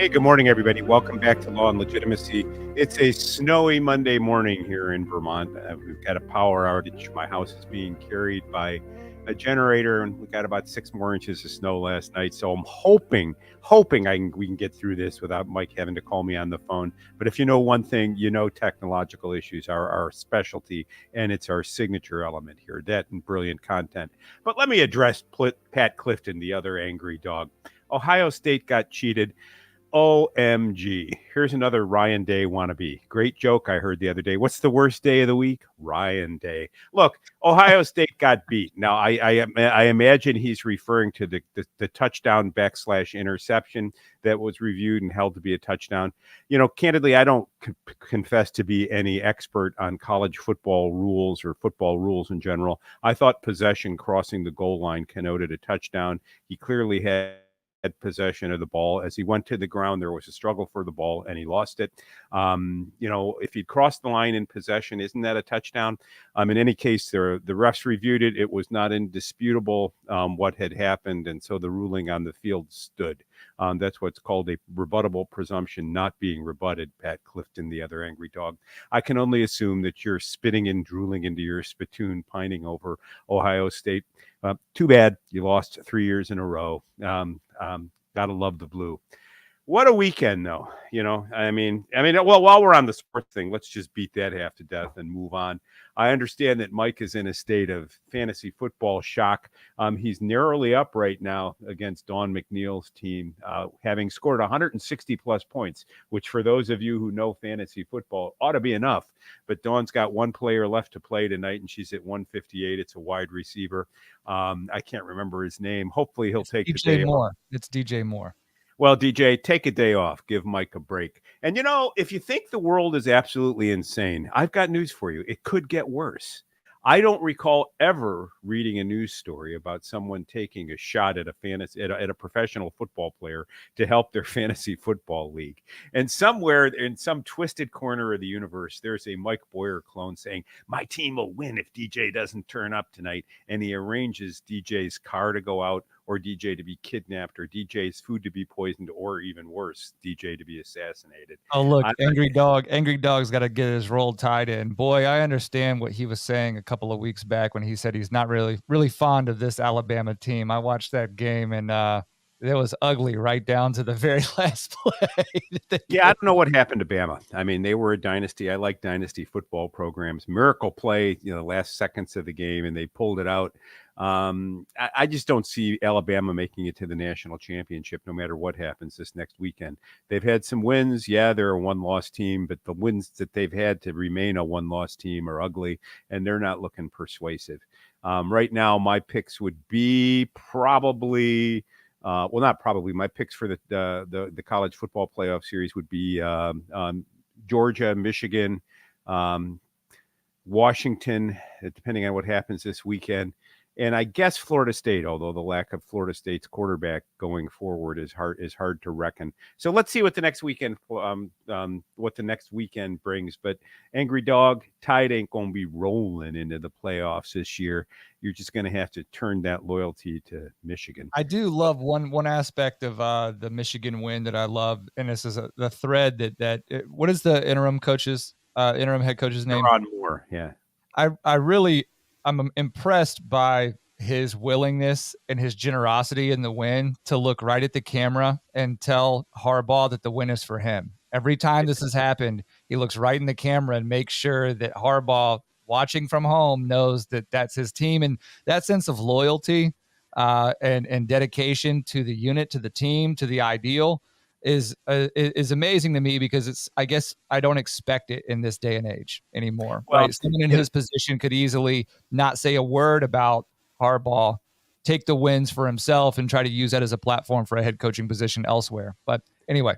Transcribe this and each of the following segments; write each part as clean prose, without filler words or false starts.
Hey, good morning, everybody. Welcome back to Law and Legitimacy. It's a snowy Monday morning here in Vermont. We've got a power outage. My house is being carried by a generator, and we got about 6 more inches of snow last night. So I'm hoping we can get through this without Mike having to call me on the phone. But if you know one thing, you know technological issues are our specialty, and it's our signature element here, that and brilliant content. But let me address Pat Clifton, the other angry dog. Ohio State got cheated. OMG. Here's another Ryan Day wannabe. Great joke I heard the other day. What's the worst day of the week? Ryan Day. Look, Ohio State got beat. Now, I imagine he's referring to the touchdown / interception that was reviewed and held to be a touchdown. You know, candidly, I don't confess to be any expert on college football rules or football rules in general. I thought possession crossing the goal line connoted a touchdown. He clearly had possession of the ball. As he went to the ground, there was a struggle for the ball and he lost it. If he'd crossed the line in possession, isn't that a touchdown? In any case, the refs reviewed it. It was not indisputable what had happened, and so the ruling on the field stood. That's what's called a rebuttable presumption not being rebutted, Pat Clifton, the other angry dog. I can only assume that you're spitting and drooling into your spittoon, pining over Ohio State. Too bad you lost 3 years in a row. Gotta love the blue. What a weekend, though. Well, while we're on the sports thing, let's just beat that half to death and move on. I understand that Mike is in a state of fantasy football shock. He's narrowly up right now against Dawn McNeil's team, having scored 160 plus points, which for those of you who know fantasy football ought to be enough. But Dawn's got one player left to play tonight, and she's at 158. It's a wide receiver. I can't remember his name. Hopefully he'll take the day off. It's DJ Moore. Well, DJ, take a day off. Give Mike a break. And, if you think the world is absolutely insane, I've got news for you. It could get worse. I don't recall ever reading a news story about someone taking a shot at a professional football player to help their fantasy football league. And somewhere in some twisted corner of the universe, there's a Mike Boyer clone saying, my team will win if DJ doesn't turn up tonight. And he arranges DJ's car to go out, or DJ to be kidnapped, or DJ's food to be poisoned, or even worse, DJ to be assassinated. Oh, look, Angry Dog's got to get his roll tied in. Boy, I understand what he was saying a couple of weeks back when he said he's not really fond of this Alabama team. I watched that game, and it was ugly right down to the very last play. Yeah, I don't know what happened to Bama. I mean, they were a dynasty. I like dynasty football programs. Miracle play, last seconds of the game, and they pulled it out. I just don't see Alabama making it to the national championship no matter what happens this next weekend. They've had some wins. Yeah, they're a one-loss team, but the wins that they've had to remain a one-loss team are ugly, and they're not looking persuasive. Right now, my picks would be probably not probably. My picks for the college football playoff series would be Georgia, Michigan, Washington, depending on what happens this weekend. And I guess Florida State, although the lack of Florida State's quarterback going forward is hard to reckon. So let's see what the next weekend brings. But Angry Dog, Tide ain't going to be rolling into the playoffs this year. You're just going to have to turn that loyalty to Michigan. I do love one aspect of the Michigan win that I love, and this is the thread that what is the interim head coach's name? Ron Moore. Yeah, I'm impressed by his willingness and his generosity in the win to look right at the camera and tell Harbaugh that the win is for him. Every time this has happened, he looks right in the camera and makes sure that Harbaugh, watching from home, knows that that's his team. And that sense of loyalty and dedication to the unit, to the team, to the ideal is amazing to me, because I guess I don't expect it in this day and age anymore. Well, right? Someone in his position could easily not say a word about Harbaugh, take the wins for himself, and try to use that as a platform for a head coaching position elsewhere. But anyway,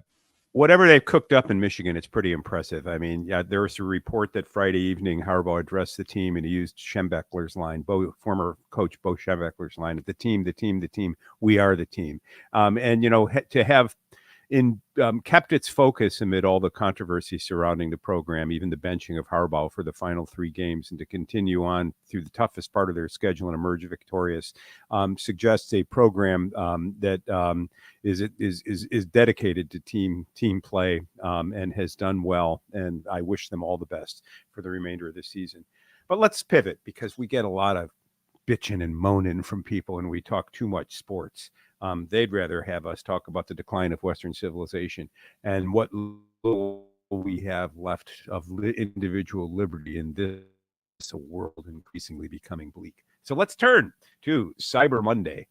whatever they've cooked up in Michigan, it's pretty impressive. I mean, yeah, there was a report that Friday evening Harbaugh addressed the team and he used Schembechler's line, former coach Bo Schembechler's line, the team, we are the team. And to have kept its focus amid all the controversy surrounding the program, even the benching of Harbaugh for the final 3 games, and to continue on through the toughest part of their schedule and emerge victorious, suggests a program that is dedicated to team play, and has done well. And I wish them all the best for the remainder of the season. But let's pivot, because we get a lot of bitching and moaning from people, and we talk too much sports. They'd rather have us talk about the decline of Western civilization and what little we have left of individual liberty in this world increasingly becoming bleak. So let's turn to Cyber Monday,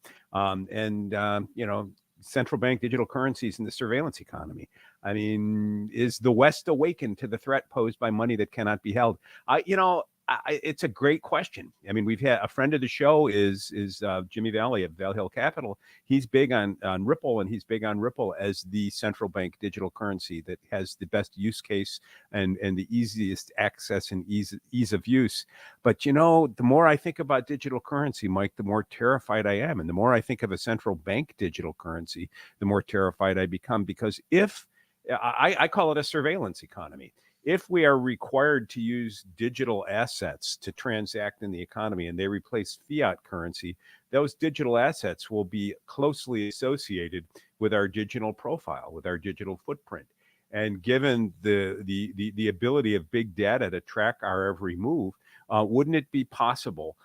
central bank digital currencies and the surveillance economy. I mean, is the West awakened to the threat posed by money that cannot be held? It's a great question. I mean, we've had a friend of the show is Jimmy Valley of Val Hill Capital. He's big on Ripple, and he's big on Ripple as the central bank digital currency that has the best use case and the easiest access and ease of use. But, the more I think about digital currency, Mike, the more terrified I am. And the more I think of a central bank digital currency, the more terrified I become, because if I call it a surveillance economy. If we are required to use digital assets to transact in the economy and they replace fiat currency, those digital assets will be closely associated with our digital profile, with our digital footprint. And given the ability of big data to track our every move, wouldn't it be possible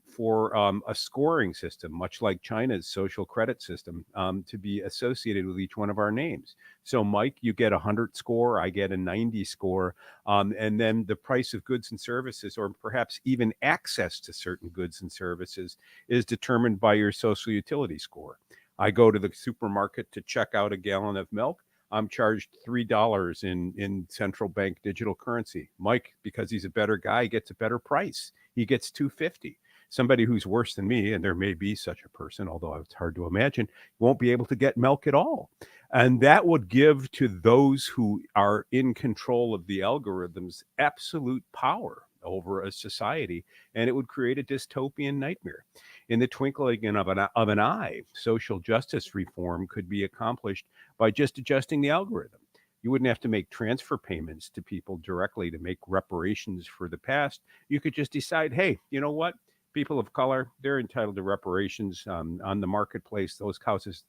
for a scoring system, much like China's social credit system, to be associated with each one of our names? So, Mike, you get a 100 score, I get a 90 score, and then the price of goods and services, or perhaps even access to certain goods and services, is determined by your social utility score. I go to the supermarket to check out a gallon of milk. I'm charged $3 in central bank digital currency. Mike, because he's a better guy, gets a better price. He gets $2.50. Somebody who's worse than me, and there may be such a person, although it's hard to imagine, won't be able to get milk at all. And that would give to those who are in control of the algorithms absolute power over a society, and it would create a dystopian nightmare. In the twinkling of an eye, social justice reform could be accomplished by just adjusting the algorithm. You wouldn't have to make transfer payments to people directly to make reparations for the past. You could just decide, hey, you know what? People of color, they're entitled to reparations on the marketplace. Those houses,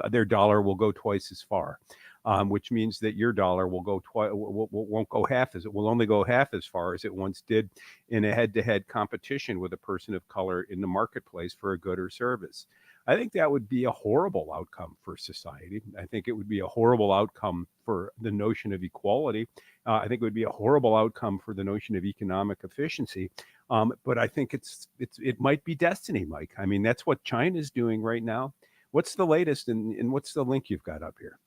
their dollar will go twice as far, which means that your dollar will go won't go will only go half as far as it once did in a head-to-head competition with a person of color in the marketplace for a good or service. I think that would be a horrible outcome for society. I think it would be a horrible outcome for the notion of equality. I think it would be a horrible outcome for the notion of economic efficiency. But I think it might be destiny, Mike. I mean, that's what China's doing right now. What's the latest, and what's the link you've got up here?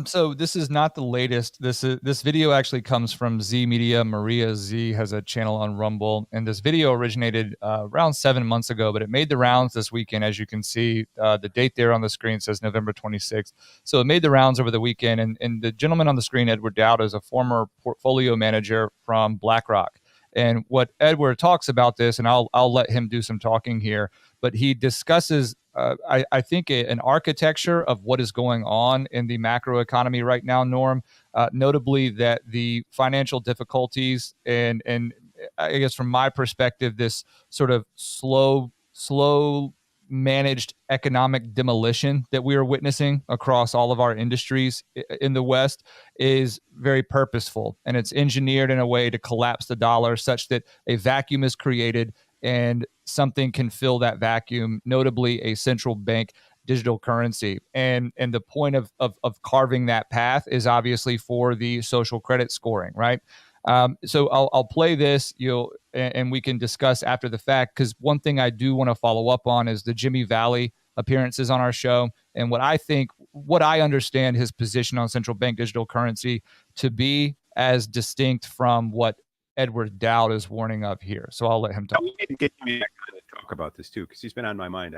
So this is not the latest. This video actually comes from Z Media. Maria Zeee has a channel on Rumble, and this video originated around 7 months ago, but it made the rounds this weekend. As you can see, the date there on the screen says November 26th. So it made the rounds over the weekend, and the gentleman on the screen, Edward Dowd, is a former portfolio manager from Blackrock. And what Edward talks about this, and I'll let him do some talking here, but he discusses, I think, an architecture of what is going on in the macro economy right now, Norm, notably that the financial difficulties and I guess from my perspective, this sort of slow managed economic demolition that we are witnessing across all of our industries in the West is very purposeful, and it's engineered in a way to collapse the dollar such that a vacuum is created and something can fill that vacuum, notably a central bank digital currency. And the point of carving that path is obviously for the social credit scoring, right? So I'll play this, and we can discuss after the fact, because one thing I do want to follow up on is the Jimmy Valley appearances on our show, and what I understand his position on central bank digital currency to be as distinct from what Edward Dowd is warning of here. So I'll let him talk. We need to get me back on to talk about this too, because he's been on my mind.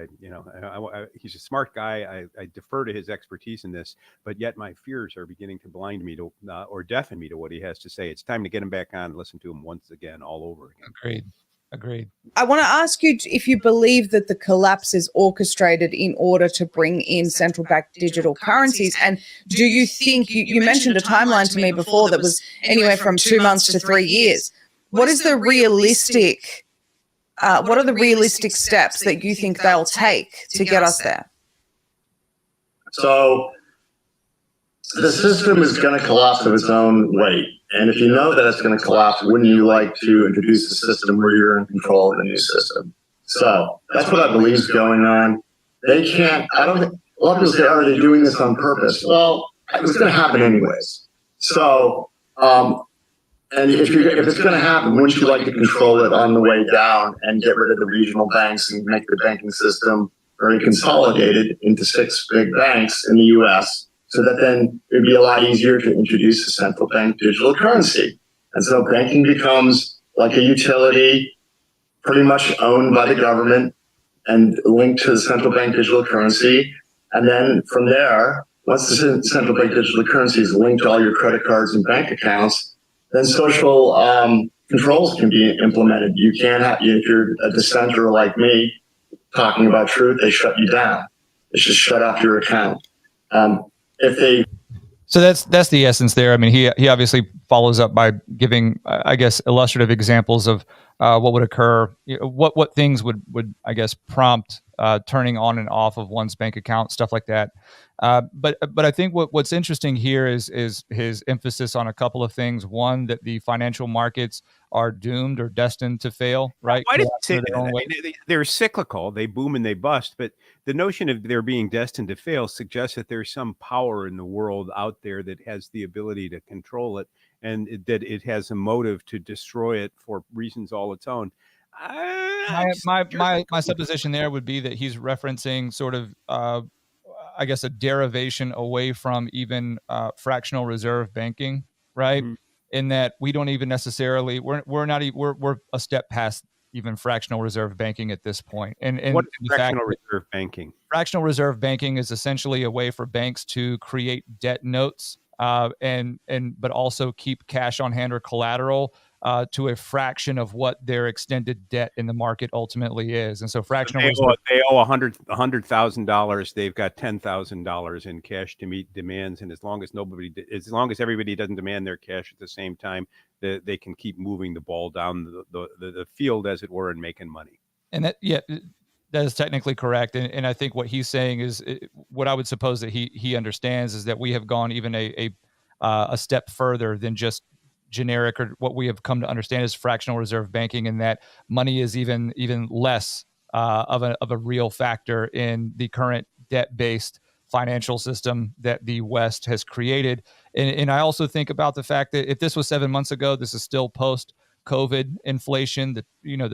He's a smart guy. I defer to his expertise in this, but yet my fears are beginning to blind me to or deafen me to what he has to say. It's time to get him back on and listen to him once again, all over again. Agreed. I want to ask you if you believe that the collapse is orchestrated in order to bring in central bank digital currencies. And do you think, you mentioned a timeline to me before that was anywhere from 2 months to 3 years. What is the realistic, what are the realistic steps that you think they'll take to get us there? So the system is going to collapse of its own weight. And if you know that it's going to collapse, wouldn't you like to introduce a system where you're in control of the new system? So that's what I believe is going on. They can't, I don't think, a lot of people say, are they doing this on purpose? Well, it was going to happen anyways. So, and if it's going to happen, wouldn't you like to control it on the way down and get rid of the regional banks and make the banking system very consolidated into 6 big banks in the US? So that then it'd be a lot easier to introduce a central bank digital currency. And so banking becomes like a utility pretty much owned by the government and linked to the central bank digital currency. And then from there, once the central bank digital currency is linked to all your credit cards and bank accounts, then social controls can be implemented. You can't have, if you're a dissenter like me talking about truth, they shut you down. They just shut off your account. So that's the essence there. I mean, he obviously follows up by giving, I guess, illustrative examples of what would occur, what things would I guess prompt turning on and off of one's bank account, stuff like that. But I think what's interesting here is his emphasis on a couple of things. One, that the financial markets are doomed or destined to fail, right? Why does it say that? I mean, they're cyclical. They boom and they bust. But the notion of they're being destined to fail suggests that there's some power in the world out there that has the ability to control it, and that it has a motive to destroy it for reasons all its own. My supposition there would be that he's referencing sort of I guess a derivation away from even fractional reserve banking, right? Mm-hmm. In that we don't even necessarily we're a step past even fractional reserve banking at this point. And what is fractional reserve banking? Fractional reserve banking is essentially a way for banks to create debt notes but also keep cash on hand or collateral to a fraction of what their extended debt in the market ultimately is. And so fractional they owe $100,000. They've got $10,000 in cash to meet demands. And as long as everybody doesn't demand their cash at the same time, they can keep moving the ball down the field, as it were, and making money. And that is technically correct. And I think what he's saying is what I would suppose that he understands is that we have gone even a step further than just generic, or what we have come to understand is fractional reserve banking, and that money is even less of a real factor in the current debt-based financial system that the West has created. And I also think about the fact that if this was 7 months ago, this is still post-COVID inflation, the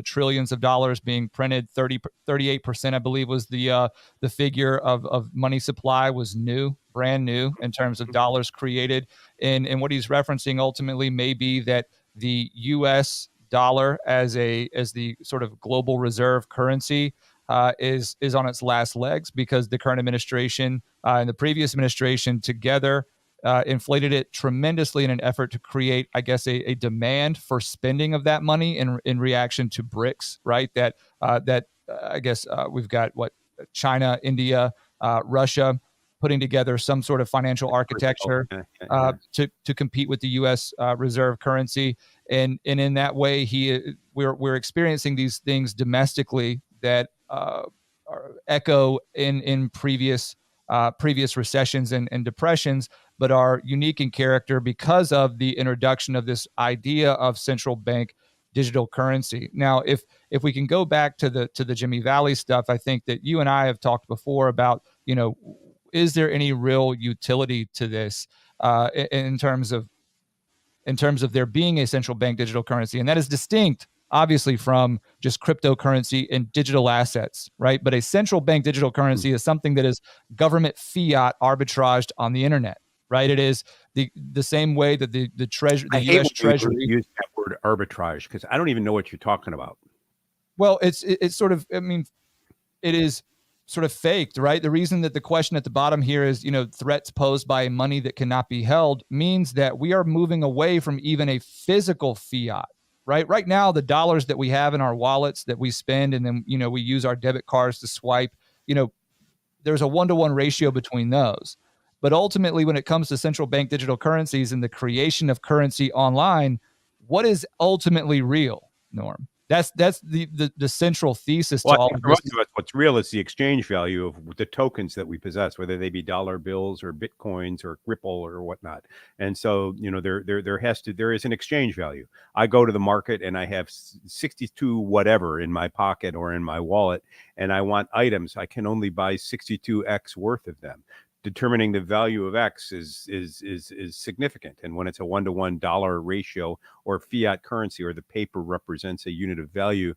trillions of dollars being printed, 38%, I believe, was the figure of money supply was brand new in terms of dollars created. And what he's referencing ultimately may be that the US dollar as the sort of global reserve currency is on its last legs, because the current administration and the previous administration together inflated it tremendously in an effort to create, I guess, a demand for spending of that money in reaction to BRICS, right? That I guess we've got China, India, Russia putting together some sort of financial architecture to compete with the U.S. reserve currency, and in that way, we're experiencing these things domestically that echo in previous recessions and depressions, but are unique in character because of the introduction of this idea of central bank digital currency. Now, if we can go back to the Jimmy Valley stuff, I think that you and I have talked before about, is there any real utility to this in terms of there being a central bank digital currency, and that is distinct, obviously, from just cryptocurrency and digital assets, right? But a central bank digital currency is something that is government fiat arbitraged on the internet, right? It is the same way that the U.S. Treasury use that word arbitrage, because I don't even know what you're talking about. Well, it's sort of, I mean, it is sort of faked, right? The reason that the question at the bottom here is, threats posed by money that cannot be held, means that we are moving away from even a physical fiat, right? Right now, the dollars that we have in our wallets that we spend, and then, we use our debit cards to swipe, there's a 1-to-1 ratio between those. But ultimately, when it comes to central bank digital currencies and the creation of currency online, what is ultimately real, Norm? That's the central thesis to all of for this. most of us, what's real is the exchange value of the tokens that we possess, whether they be dollar bills or bitcoins or Ripple or whatnot. And so, there is an exchange value. I go to the market and I have 62 whatever in my pocket or in my wallet, and I want items. I can only buy 62x worth of them. Determining the value of X is significant. And when it's a 1-to-1 dollar ratio or fiat currency, or the paper represents a unit of value,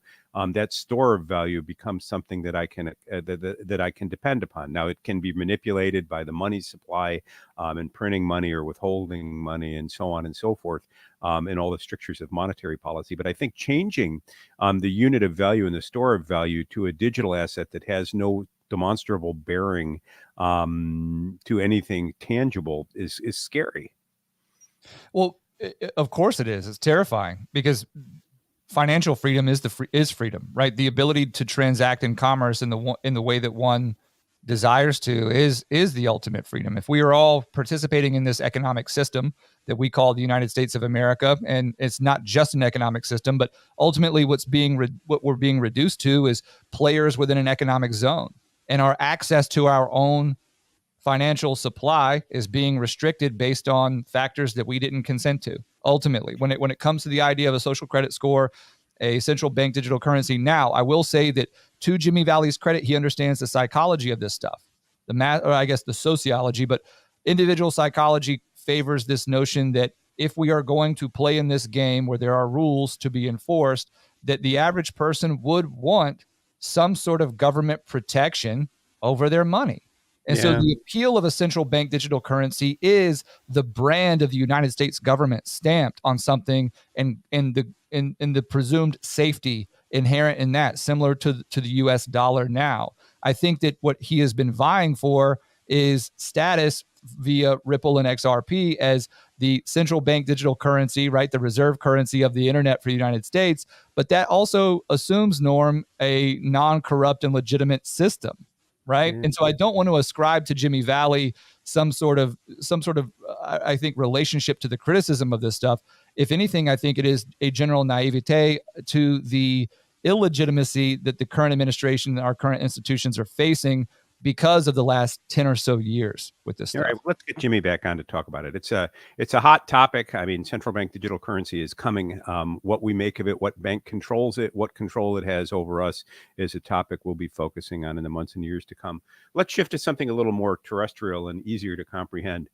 that store of value becomes something that I can that I can depend upon. Now, it can be manipulated by the money supply, and printing money or withholding money and so on and so forth, and all the strictures of monetary policy. But I think changing the unit of value and the store of value to a digital asset that has no demonstrable bearing to anything tangible is scary. Well, of course it is. It's terrifying, because financial freedom is freedom, right? The ability to transact in commerce in the way that one desires to is the ultimate freedom. If we are all participating in this economic system that we call the United States of America, and it's not just an economic system, but ultimately what we're being reduced to is players within an economic zone, and our access to our own financial supply is being restricted based on factors that we didn't consent to. Ultimately, when it comes to the idea of a social credit score, a central bank digital currency, now I will say that, to Jimmy Valley's credit, he understands the psychology of this stuff, the math, or I guess the sociology, but individual psychology favors this notion that if we are going to play in this game where there are rules to be enforced, that the average person would want some sort of government protection over their money. And so the appeal of a central bank digital currency is the brand of the United States government stamped on something, and the presumed safety inherent in that, similar to the US dollar now. I think that what he has been vying for is status via Ripple and XRP as the central bank digital currency, right? The reserve currency of the internet for the United States. But that also assumes, Norm, a non-corrupt and legitimate system. Right. And so I don't want to ascribe to Jimmy Valley some sort of, I think, relationship to the criticism of this stuff. If anything, I think it is a general naivete to the illegitimacy that the current administration and our current institutions are facing because of the last 10 or so years with this stuff. All right, let's get Jimmy back on to talk about it. It's a hot topic. I mean, central bank digital currency is coming. What we make of it, what bank controls it, what control it has over us is a topic we'll be focusing on in the months and years to come. Let's shift to something a little more terrestrial and easier to comprehend.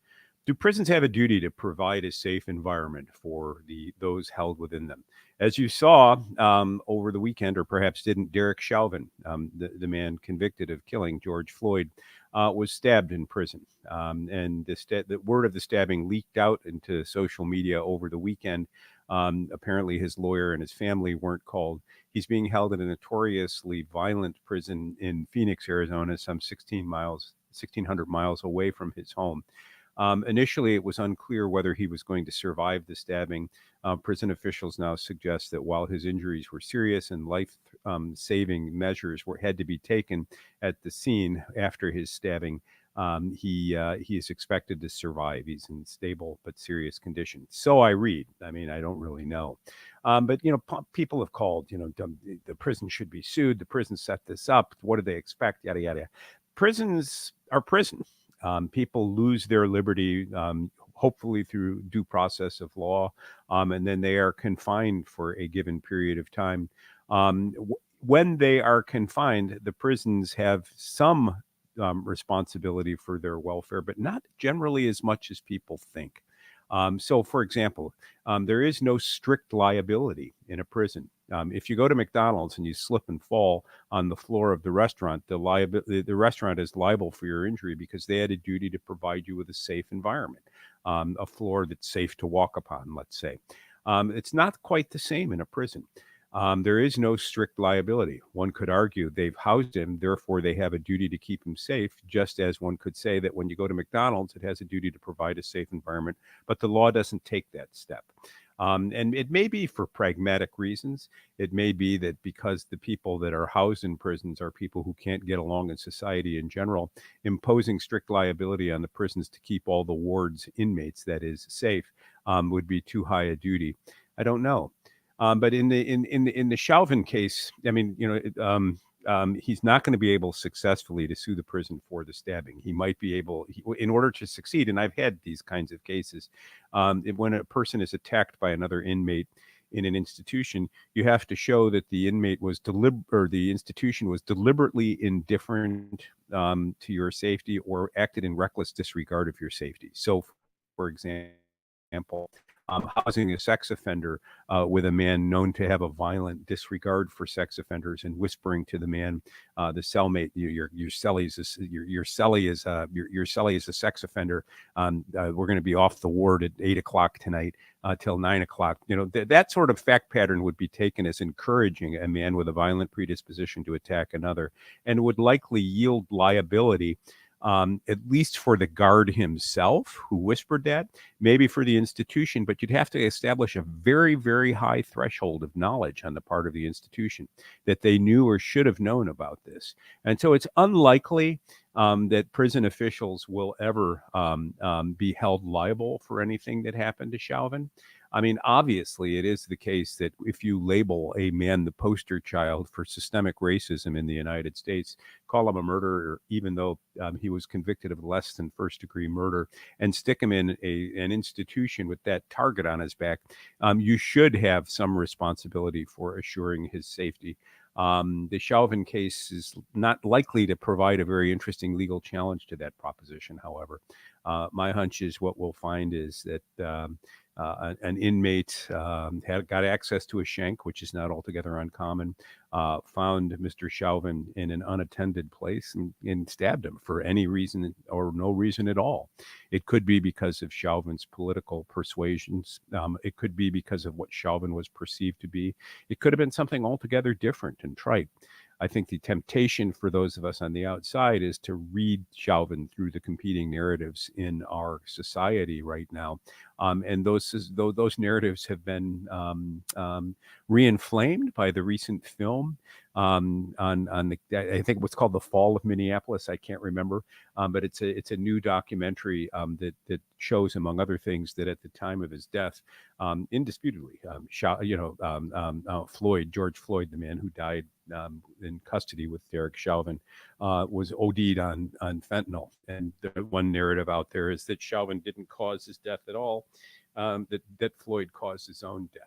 Do prisons have a duty to provide a safe environment for those held within them? As you saw over the weekend, or perhaps didn't, Derek Chauvin, the man convicted of killing George Floyd, was stabbed in prison. And the word of the stabbing leaked out into social media over the weekend. Apparently his lawyer and his family weren't called. He's being held in a notoriously violent prison in Phoenix, Arizona, some 1,600 miles away from his home. Initially, it was unclear whether he was going to survive the stabbing. Prison officials now suggest that while his injuries were serious and life-saving measures had to be taken at the scene after his stabbing, he is expected to survive. He's in stable but serious condition. So I read. I mean, I don't really know. But, people have called, the prison should be sued. The prison set this up. What do they expect? Yada, yada. Prisons are prison. People lose their liberty, hopefully through due process of law, and then they are confined for a given period of time. When they are confined, the prisons have some responsibility for their welfare, but not generally as much as people think. So, for example, there is no strict liability in a prison. If you go to McDonald's and you slip and fall on the floor of the restaurant, the restaurant is liable for your injury because they had a duty to provide you with a safe environment, a floor that's safe to walk upon, let's say. It's not quite the same in a prison. There is no strict liability. One could argue they've housed him, therefore they have a duty to keep him safe, just as one could say that when you go to McDonald's, it has a duty to provide a safe environment, but the law doesn't take that step. And it may be for pragmatic reasons. It may be that because the people that are housed in prisons are people who can't get along in society in general, imposing strict liability on the prisons to keep all the wards inmates, that is, safe, would be too high a duty. I don't know. But in the Chauvin case, I mean, he's not going to be able successfully to sue the prison for the stabbing. He might be able, in order to succeed, and I've had these kinds of cases, when a person is attacked by another inmate in an institution, you have to show that the inmate was or the institution was deliberately indifferent to your safety or acted in reckless disregard of your safety. So, for example, housing a sex offender with a man known to have a violent disregard for sex offenders and whispering to the man, the cellmate, your cellie is a sex offender. We're going to be off the ward at 8 o'clock tonight till 9 o'clock. That sort of fact pattern would be taken as encouraging a man with a violent predisposition to attack another, and would likely yield liability. At least for the guard himself who whispered that, maybe for the institution, but you'd have to establish a very, very high threshold of knowledge on the part of the institution that they knew or should have known about this. And so it's unlikely that prison officials will ever be held liable for anything that happened to Chauvin. I mean, obviously, it is the case that if you label a man the poster child for systemic racism in the United States, call him a murderer, even though he was convicted of less than first-degree murder, and stick him in an institution with that target on his back, you should have some responsibility for assuring his safety. The Chauvin case is not likely to provide a very interesting legal challenge to that proposition, however. My hunch is what we'll find is that an inmate got access to a shank, which is not altogether uncommon, found Mr. Chauvin in an unattended place and stabbed him for any reason or no reason at all. It could be because of Chauvin's political persuasions. It could be because of what Chauvin was perceived to be. It could have been something altogether different and trite. I think the temptation for those of us on the outside is to read Chauvin through the competing narratives in our society right now. And those narratives have been reinflamed by the recent film on the, I think what's called The Fall of Minneapolis. I can't remember, but it's a new documentary that shows, among other things, that at the time of his death, indisputably, George Floyd, the man who died in custody with Derek Chauvin, was OD'd on fentanyl. And the one narrative out there is that Chauvin didn't cause his death at all, that Floyd caused his own death.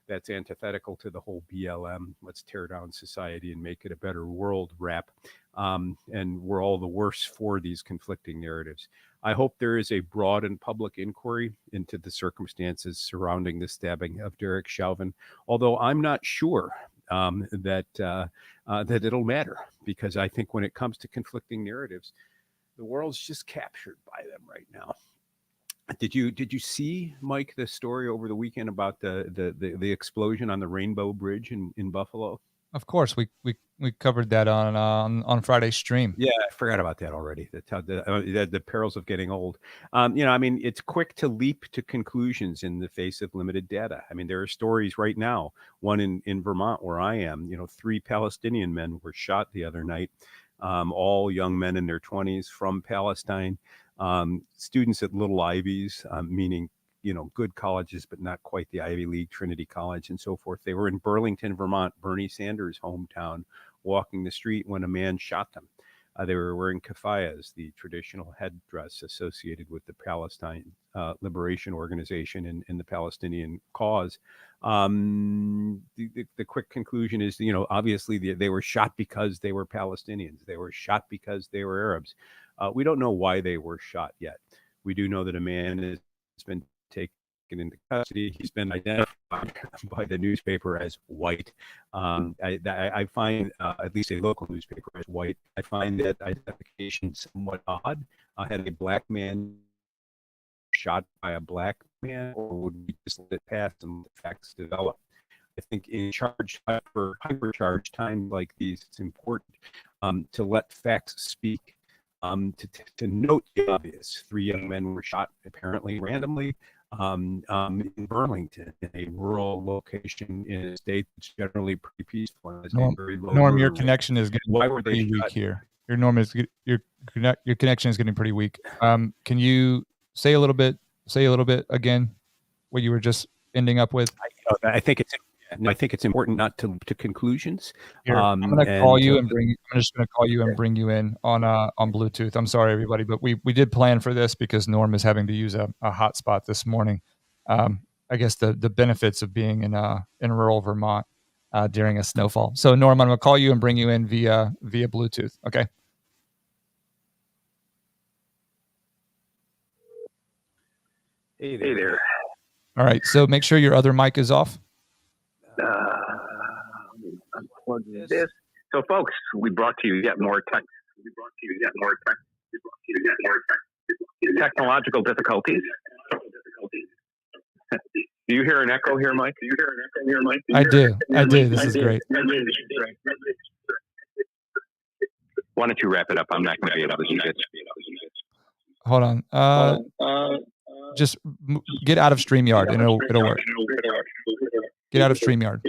That's antithetical to the whole BLM, let's tear down society and make it a better world rap. And we're all the worse for these conflicting narratives. I hope there is a broad and public inquiry into the circumstances surrounding the stabbing of Derek Chauvin, although I'm not sure that it'll matter, because I think when it comes to conflicting narratives, the world's just captured by them right now. Did you see, Mike, the story over the weekend about the explosion on the Rainbow Bridge in Buffalo? Of course, we covered that on Friday's stream. Yeah, I forgot about that already. The perils of getting old. I mean, it's quick to leap to conclusions in the face of limited data. I mean, there are stories right now. One in Vermont, where I am. 3 Palestinian men were shot the other night. All young men in their 20s from Palestine. Students at little Ivies, meaning good colleges, but not quite the Ivy League, Trinity College, and so forth. They were in Burlington, Vermont, Bernie Sanders' hometown, walking the street when a man shot them. They were wearing keffiyehs, the traditional headdress associated with the Palestine Liberation Organization and the Palestinian cause. The quick conclusion is, obviously they were shot because they were Palestinians. They were shot because they were Arabs. We don't know why they were shot yet. We do know that a man has been taken into custody. He's been identified by the newspaper as white. I find, at least a local newspaper, as white. I find that identification somewhat odd. Had a black man shot by a black man, or would we just let it pass and let facts develop? I think in hypercharged times like these, it's important to let facts speak. To note the obvious, 3 young men were shot apparently randomly in Burlington, in a rural location in a state that's generally pretty peaceful. And has a very low Norm, your murder rate. connection is getting Why were they pretty weak shot? here. Your connection is getting pretty weak. Can you say a little bit again what you were just ending up with? I think it's important not to conclusions. Here, I'm going to call you and bring. I'm just going to call you and bring you in on Bluetooth. I'm sorry, everybody, but we did plan for this because Norm is having to use a hotspot this morning. I guess the benefits of being in rural Vermont during a snowfall. So Norm, I'm going to call you and bring you in via Bluetooth. Okay. Hey there. All right. So make sure your other mic is off. Unplug this. So, folks, we brought to you yet more technological difficulties. Do you hear an echo here, Mike? I do. This is great. Why don't you wrap it up? I'm not going to be able to use it. Hold on. Just get out of StreamYard and it'll work. Get out of StreamYard.